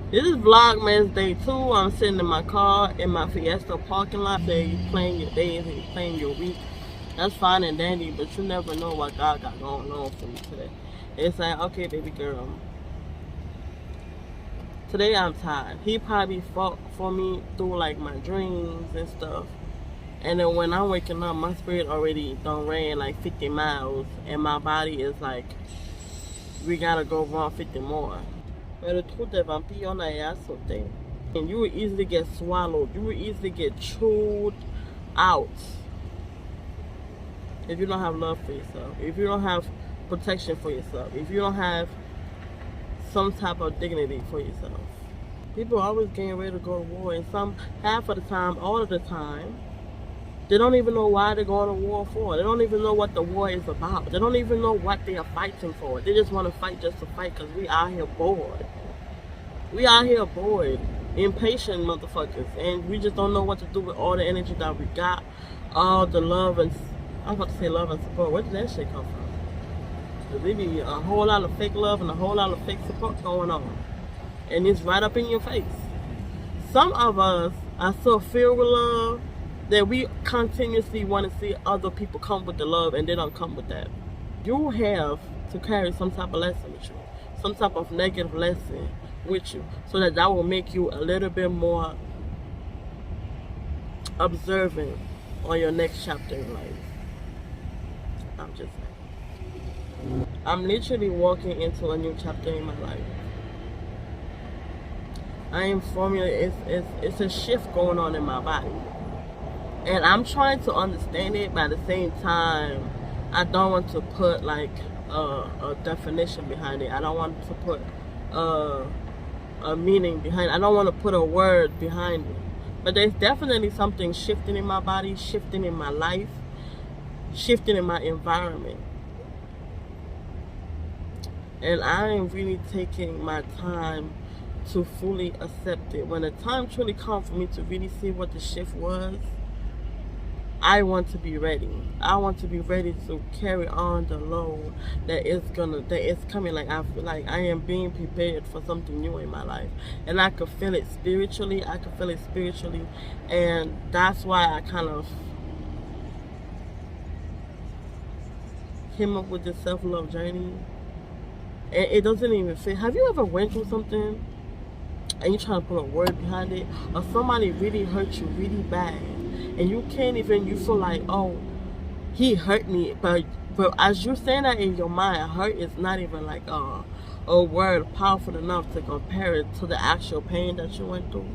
This is Vlogmas day 2. I'm sitting in my car in my Fiesta parking lot. Say you playing your days and you playing your week. That's fine and dandy, but you never know what God got going on for you today. It's like, okay, baby girl, today I'm tired. He probably fought for me through like my dreams and stuff. And then when I'm waking up, my spirit already done ran like 50 miles, and my body is like, we gotta go run 50 more. Mais le trou des vampires, on a sauté. And you will easily get swallowed. You will easily get chewed out if you don't have love for yourself. If you don't have protection for yourself. If you don't have some type of dignity for yourself. People are always getting ready to go to war, and half of the time, all of the time, they don't even know why they're going to war for. They don't even know what the war is about. They don't even know what they are fighting for. They just want to fight just to fight because we out here bored. We out here bored, impatient motherfuckers, and we just don't know what to do with all the energy that we got, all the love and, I was about to say love and support. Where did that shit come from? There be a whole lot of fake love and a whole lot of fake support going on. And it's right up in your face. Some of us are so filled with love that we continuously want to see other people come with the love, and they don't come with that. You have to carry some type of lesson with you, some type of negative lesson with you, so that will make you a little bit more observant on your next chapter in life. I'm just saying. I'm literally walking into a new chapter in my life. I am formulating, it's a shift going on in my body. And I'm trying to understand it, but at the same time, I don't want to put like a definition behind it. I don't want to put a meaning behind it. I don't want to put a word behind it. But there's definitely something shifting in my body, shifting in my life, shifting in my environment. And I am really taking my time to fully accept it. When the time truly comes for me to really see what the shift was, I want to be ready. I want to be ready to carry on the load that is coming. Like I feel like I am being prepared for something new in my life, and I could feel it spiritually. And that's why I kind of came up with this self-love journey. And it doesn't even fit. Have you ever went through something and you're trying to put a word behind it, or somebody really hurt you really bad, and you can't even, you feel like, oh, he hurt me, but as you're saying that in your mind, hurt is not even like a word powerful enough to compare it to the actual pain that you went through.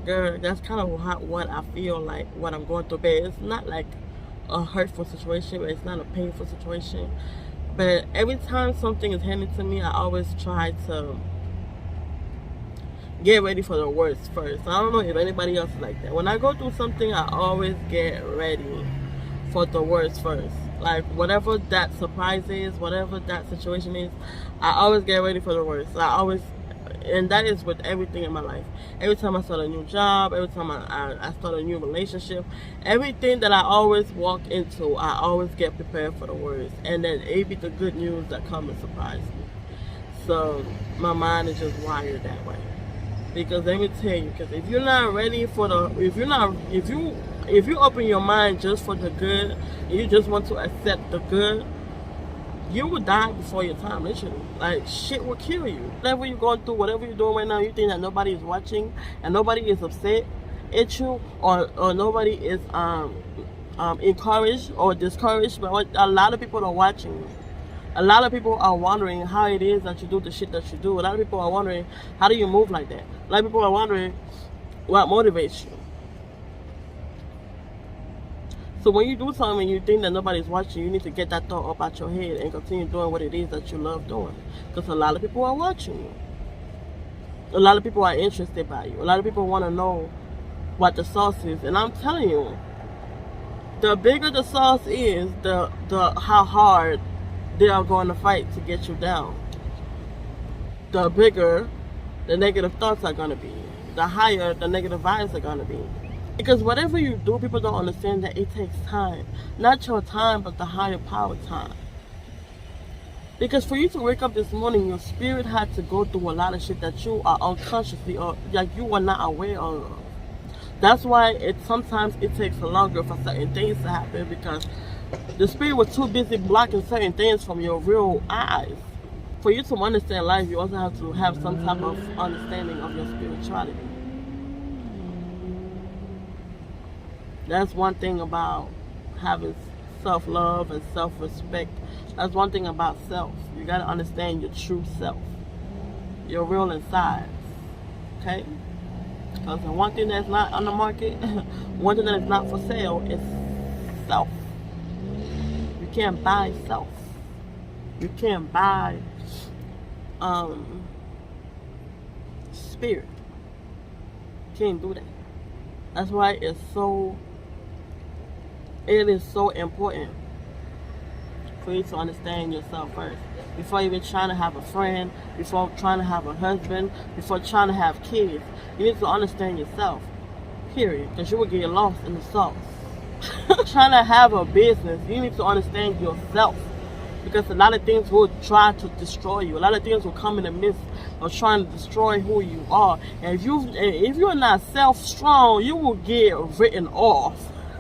Girl, that's kind of what I feel like, what I'm going through. But it's not like a hurtful situation, but it's not a painful situation. But every time something is handed to me, I always try to get ready for the worst first. I don't know if anybody else is like that. When I go through something, I always get ready for the worst first. Like whatever that surprise is, whatever that situation is, I always get ready for the worst. And that is with everything in my life. Every time I start a new job, every time I start a new relationship, everything that I always walk into, I always get prepared for the worst. And then it be the good news that come and surprise me. So my mind is just wired that way. Because let me tell you, because if you're not ready for if you open your mind just for the good, and you just want to accept the good, you will die before your time, literally. Like, shit will kill you. Whatever you're going through, whatever you're doing right now, you think that nobody is watching and nobody is upset at you, or nobody is encouraged or discouraged, but a lot of people are watching you. A lot of people are wondering how it is that you do the shit that you do. A lot of people are wondering, how do you move like that? A lot of people are wondering what motivates you. So when you do something and you think that nobody's watching, you need to get that thought up out your head and continue doing what it is that you love doing. Because a lot of people are watching you. A lot of people are interested by you. A lot of people want to know what the sauce is. And I'm telling you, the bigger the sauce is, the how hard they are going to fight to get you down. The bigger the negative thoughts are going to be. The higher the negative vibes are going to be. Because whatever you do, people don't understand that it takes time. Not your time, but the higher power time. Because for you to wake up this morning, your spirit had to go through a lot of shit that you are unconsciously or like you are not aware of. That's why sometimes it takes longer for certain things to happen, because the spirit was too busy blocking certain things from your real eyes. For you to understand life, you also have to have some type of understanding of your spirituality. That's one thing about having self-love and self-respect. That's one thing about self. You got to understand your true self, your real insides. Okay? Because the one thing that's not on the market, one thing that is not for sale is self. You can't buy self. You can't buy spirit. You can't do that. That's why it is so important for you to understand yourself first. Before even trying to have a friend, before trying to have a husband, before trying to have kids, you need to understand yourself. Period. Because you will get lost in the sauce. Trying to have a business, you need to understand yourself. Because a lot of things will try to destroy you. A lot of things will come in the midst of trying to destroy who you are. And if you're not self-strong, you will get written off.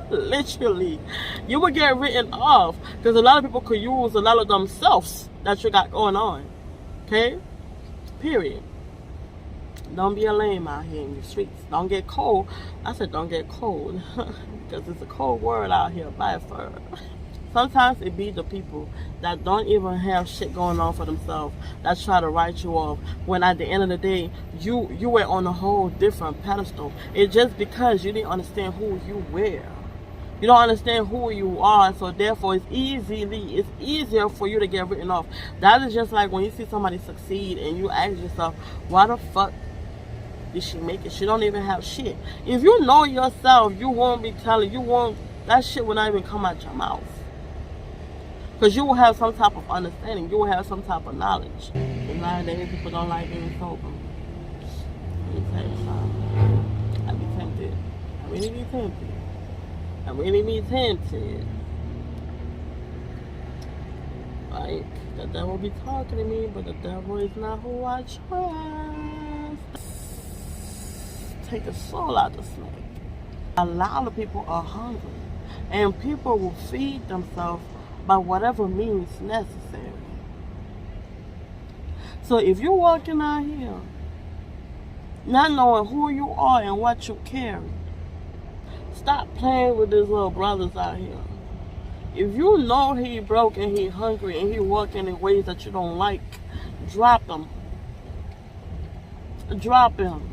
Literally, you will get written off, because a lot of people could use a lot of themselves that you got going on. Okay? Period. Don't be a lame out here in the streets. Don't get cold. I said don't get cold because it's a cold world out here by far. Sometimes it be the people that don't even have shit going on for themselves that try to write you off, when at the end of the day you were on a whole different pedestal. It's just because you didn't understand who you were. You don't understand who you are, so therefore it's easier for you to get written off. That is just like when you see somebody succeed and you ask yourself, why the fuck did she make it? She don't even have shit. If you know yourself, you won't be telling, that shit will not even come out your mouth. Because you will have some type of understanding. You will have some type of knowledge. And nowadays people don't like being sober. Let me tell you something. I be tempted. I really be tempted. I really be tempted. Like, the devil be talking to me, but the devil is not who I trust. Take the soul out the snake. A lot of people are hungry, and people will feed themselves by whatever means necessary. So if you're walking out here not knowing who you are and what you carry, stop playing with these little brothers out here. If you know he broke and he hungry and he walking in ways that you don't like, drop him. Drop him.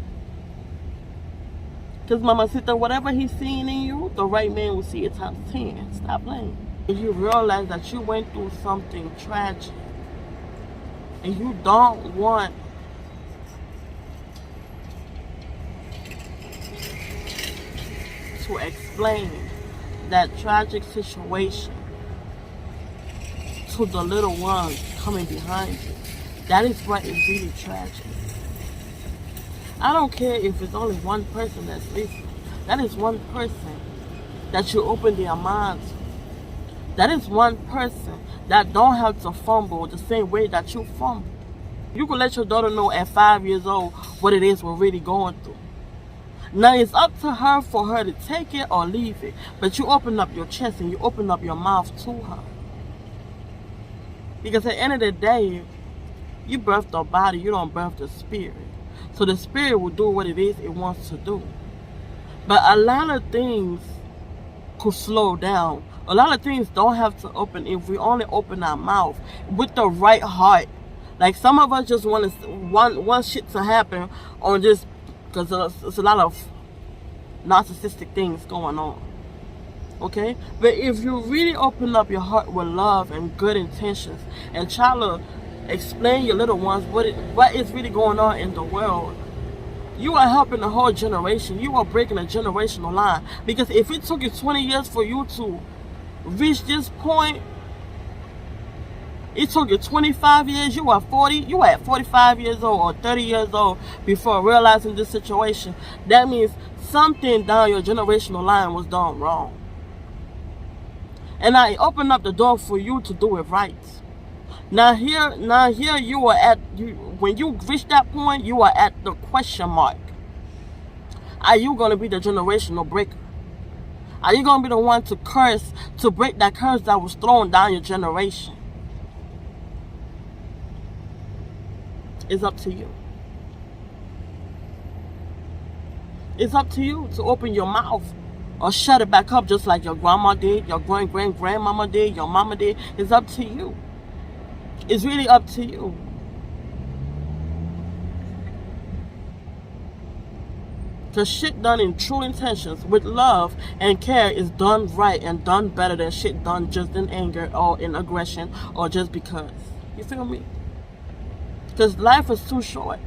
Because Mamacita, whatever he's seeing in you, the right man will see it times 10. Stop playing. If you realize that you went through something tragic and you don't want to explain that tragic situation to the little ones coming behind you, that is what is really tragic. I don't care if it's only one person that's listening. That is one person that you open their minds to. That is one person that don't have to fumble the same way that you fumble. You can let your daughter know at 5 years old what it is we're really going through. Now it's up to her for her to take it or leave it. But you open up your chest and you open up your mouth to her. Because at the end of the day, you birth the body, you don't birth the spirit. So the spirit will do what it is it wants to do. But a lot of things could slow down. A lot of things don't have to open if we only open our mouth with the right heart. Like some of us just want shit to happen on just because there's a lot of narcissistic things going on. Okay? But if you really open up your heart with love and good intentions and try to explain your little ones what is really going on in the world, you are helping the whole generation. You are breaking a generational line. Because if it took you 20 years for you to reach this point, it took you 25 years, you are 45 years old or 30 years old before realizing this situation. That means something down your generational line was done wrong. And I opened up the door for you to do it right. Now here you are at, when you reach that point, you are at the question mark. Are you going to be the generational breaker? Are you going to be the one to curse, to break that curse that was thrown down your generation? It's up to you. It's up to you to open your mouth or shut it back up, just like your grandma did, your grandmama did, your mama did. It's up to you. It's really up to you. Because shit done in true intentions, with love and care, is done right and done better than shit done just in anger or in aggression or just because. You feel me? Because life is too short.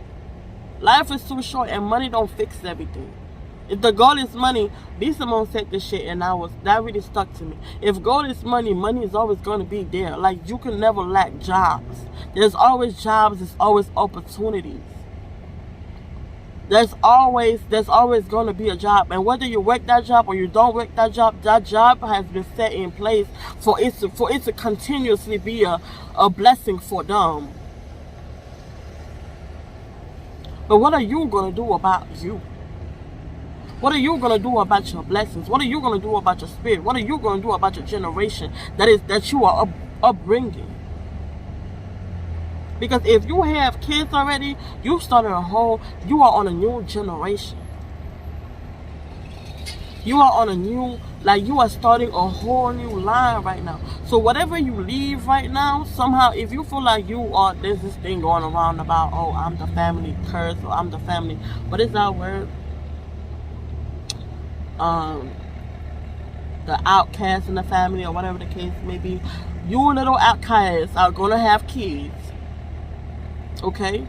Life is too short, and money don't fix everything. If the goal is money, B. Simone said this shit, and that really stuck to me. If goal is money, money is always going to be there. Like, you can never lack jobs. There's always jobs. There's always opportunities. There's always going to be a job, and whether you work that job or you don't work that job has been set in place for it to continuously be a blessing for them. But what are you going to do about you? What are you going to do about your blessings? What are you going to do about your spirit? What are you going to do about your generation that you are upbringing? Because if you have kids already, you are on a new generation. You are on a new, you are starting a whole new line right now. So whatever you leave right now, somehow, if you feel like there's this thing going around about, oh, I'm the family curse, or I'm the family, what is that word? The outcast in the family, or whatever the case may be. You little outcasts are going to have kids. Okay?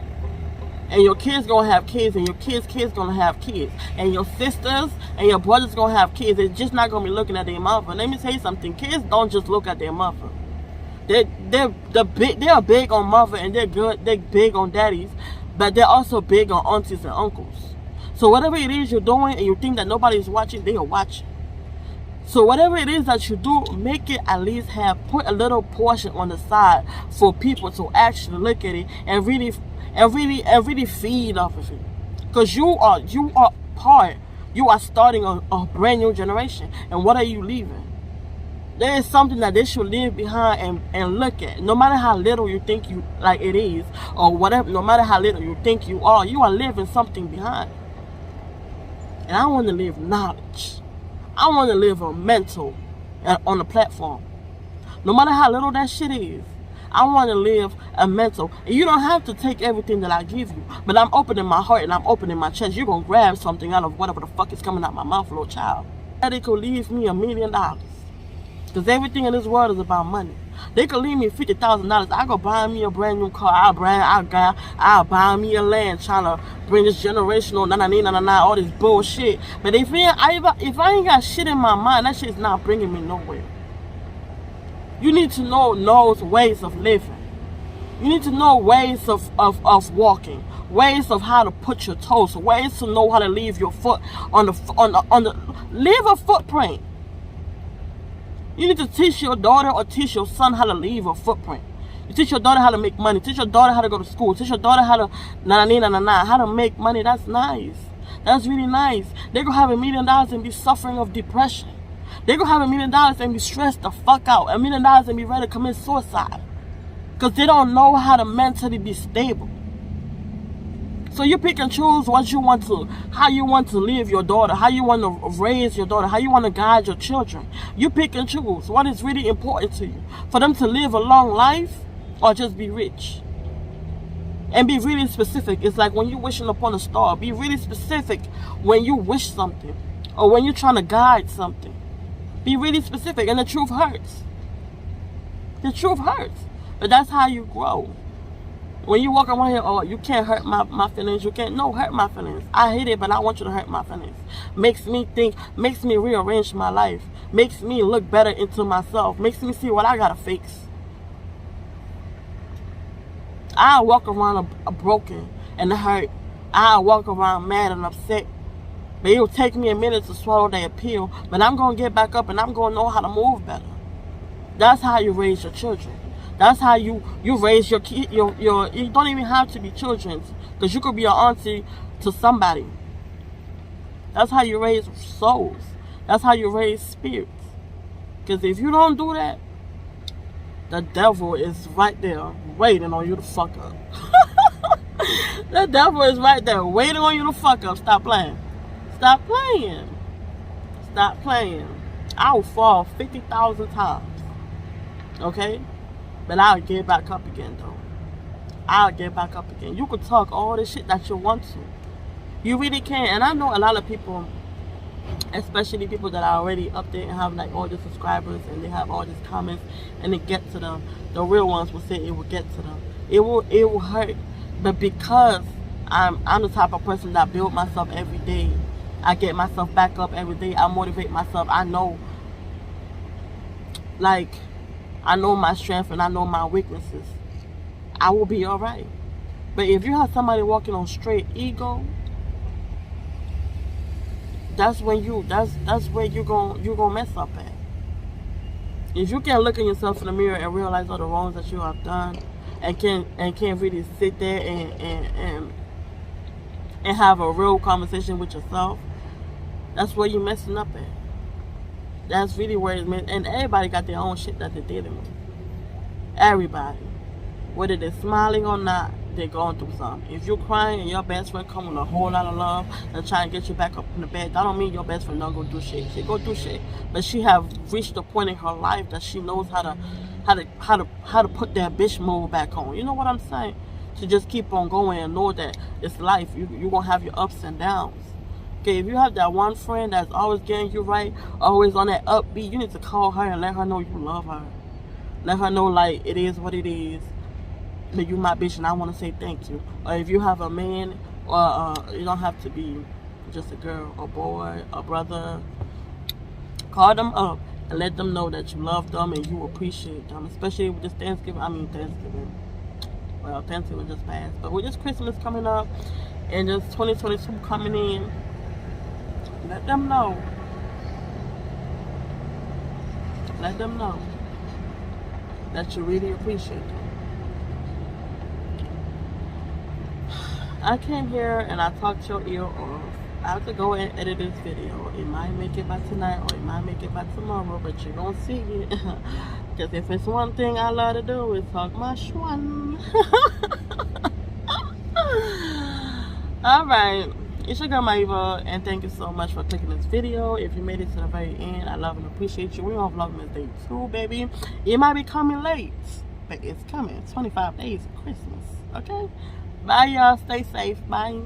And your kids gonna have kids, and your kids gonna have kids, and your sisters and your brothers gonna have kids. They're just not gonna be looking at their mother. Let me tell you something. Kids don't just look at their mother. They're big on mother, and they're big on daddies, but they're also big on aunties and uncles. So whatever it is you're doing and you think that nobody's watching, they are watching. So whatever it is that you do, make it at least put a little portion on the side for people to actually look at it and really feed off of it. Because you are starting a brand new generation. And what are you leaving? There is something that they should leave behind and look at. No matter how little you think it is, or whatever, no matter how little you think you are leaving something behind. And I want to leave knowledge. I want to live a mental on the platform. No matter how little that shit is, I want to live a mental. And you don't have to take everything that I give you. But I'm opening my heart and I'm opening my chest. You're going to grab something out of whatever the fuck is coming out my mouth, little child. They could leave me $1 million. Because everything in this world is about money. They could leave me $50,000. I go buy me a brand new car. I'll buy me a land, trying to bring this generational all this bullshit. But if I ain't got shit in my mind, that shit's not bringing me nowhere. You need to know ways of living. You need to know ways of walking, ways of how to put your toes, ways to know how to leave your foot leave a footprint. You need to teach your daughter or teach your son how to leave a footprint. You teach your daughter how to make money. Teach your daughter how to go to school. Teach your daughter how to make money. That's nice. That's really nice. They gonna have $1 million and be suffering of depression. They gonna have $1 million and be stressed the fuck out. $1 million and be ready to commit suicide. Because they don't know how to mentally be stable. So you pick and choose how you want to live your daughter, how you want to raise your daughter, how you want to guide your children. You pick and choose what is really important to you. For them to live a long life or just be rich. And be really specific. It's like when you're wishing upon a star. Be really specific when you wish something. Or when you're trying to guide something. Be really specific. And the truth hurts. The truth hurts. But that's how you grow. When you walk around here, oh, you can't hurt my feelings. You can't, no, hurt my feelings. I hate it, but I want you to hurt my feelings. Makes me think, makes me rearrange my life. Makes me look better into myself. Makes me see what I gotta fix. I walk around broken and hurt. I walk around mad and upset. But it'll take me a minute to swallow that pill. But I'm going to get back up and I'm going to know how to move better. That's how you raise your children. That's how you raise your kid. Your you don't even have to be children, because you could be an auntie to somebody. That's how you raise souls. That's how you raise spirits. Because if you don't do that, the devil is right there waiting on you to fuck up. The devil is right there waiting on you to fuck up. Stop playing. Stop playing. Stop playing. I will fall 50,000 times. Okay? But I'll get back up again, though. I'll get back up again. You could talk all the shit that you want to. You really can. And I know a lot of people, especially people that are already up there and have like all the subscribers and they have all these comments and it gets to them. The real ones will say it will get to them. It will hurt. But because I'm the type of person that build myself every day. I get myself back up every day. I motivate myself. I know my strength and I know my weaknesses. I will be alright. But if you have somebody walking on straight ego, that's where you're gonna mess up at. If you can't look at yourself in the mirror and realize all the wrongs that you have done, and can't really sit there and have a real conversation with yourself, that's where you're messing up at. That's really where it's meant. And everybody got their own shit that they're dealing with. Everybody, whether they're smiling or not, they're going through something. If you're crying and your best friend come with a whole lot of love and try and get you back up in the bed, that don't mean your best friend don't go do shit. She go do shit, but she have reached a point in her life that she knows how to put that bitch mode back on. You know what I'm saying? To just keep on going and know that it's life. You gonna have your ups and downs. Okay, if you have that one friend that's always getting you right, always on that upbeat, you need to call her and let her know you love her. Let her know like it is what it is. But you my bitch and I want to say thank you. Or if you have a man, or you don't have to be just a girl, a boy, a brother, call them up and let them know that you love them and you appreciate them. Especially with this Thanksgiving. Well, Thanksgiving just passed. But with this Christmas coming up and just 2022 coming in, let them know. Let them know that you really appreciate them. I came here and I talked your ear off. I have to go and edit this video. It might make it by tonight or it might make it by tomorrow, but you're gonna see it. Because if it's one thing I love to do, is talk my shwan. Alright, it's your girl Maiva, and thank you so much for clicking this video. If you made it to the very end, I love and appreciate you. We're on Vlogmas Day 2, baby. It might be coming late, but it's coming. 25 days of Christmas, okay? Bye, y'all. Stay safe. Bye.